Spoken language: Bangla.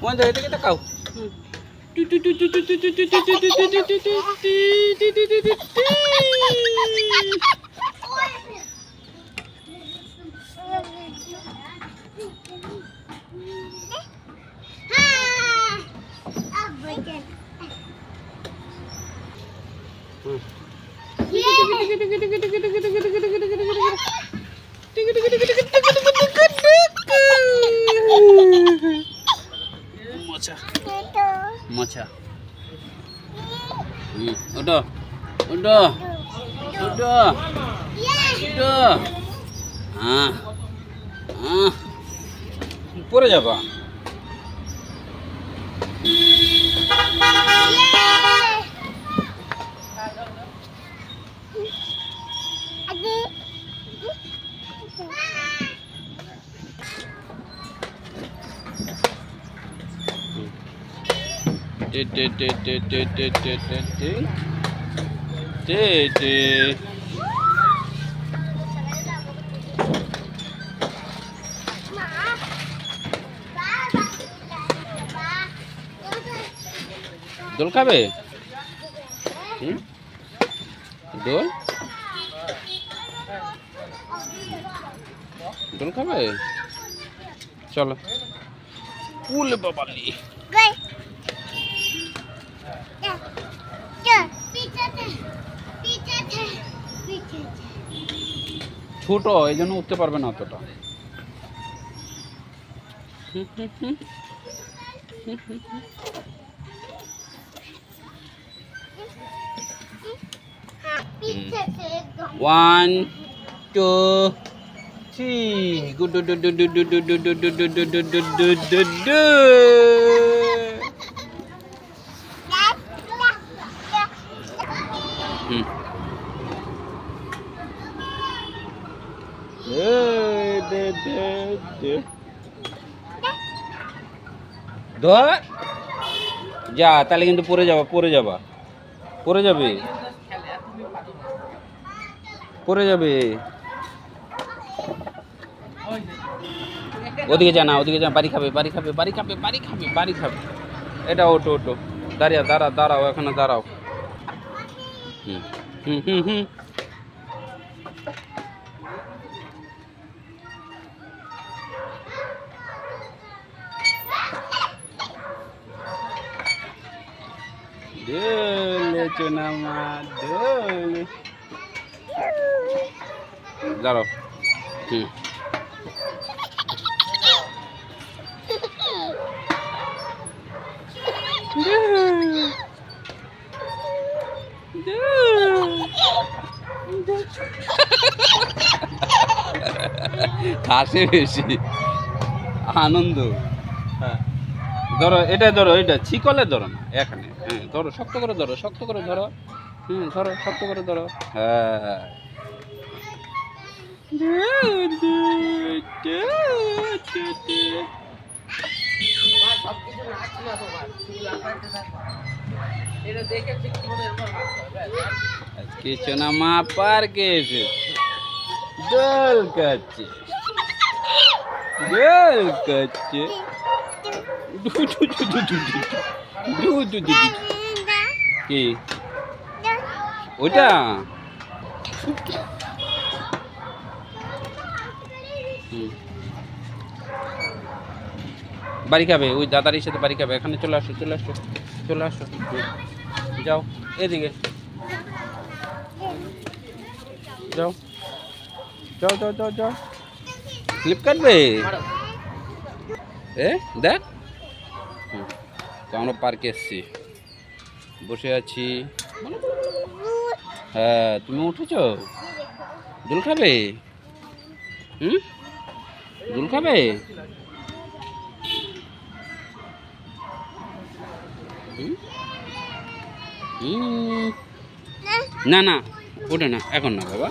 ওই দেখে দেখে তাকাও। Mocha. Udah. Udah. Udah. Udah. Pura jaba. Dol খাবে? দোল? দোল খাবে? চলো। উলে বাবালি। ছোট এই জন্য উঠতে পারবে না অতটা। One, two, three. Good. ধর যা, তাহলে কিন্তু পড়ে যাবে পড়ে যাবে। ওদিকে যা না, বাড়ি খাবে। এটা ওটো দাঁড়াও এখানে দাঁড়াও। দাঁড়াও। হাসে বেশি আনন্দ। হ্যাঁ ধরো, এটা ছিকলে ধরো না এখানে। হ্যাঁ ধরো, শক্ত করে ধরো। ধরো শক্ত করে ধরো। হ্যাঁ কিছু না, মা পার্কে এসেছে, দোল খাচ্ছে। কি ওইটা? বাড়ি খাবে, ওই দাদার সাথে বাড়ি খাবে। এখানে চলে আসো। যাও এদিকে যাও। স্লিপ কাটবে? দেখ তো আমরা পার্কে এসছি, বসে আছি। হ্যাঁ তুমি উঠেছো? দোল খাবে? দোল খাবে? না ওটা না, এখন না বাবা।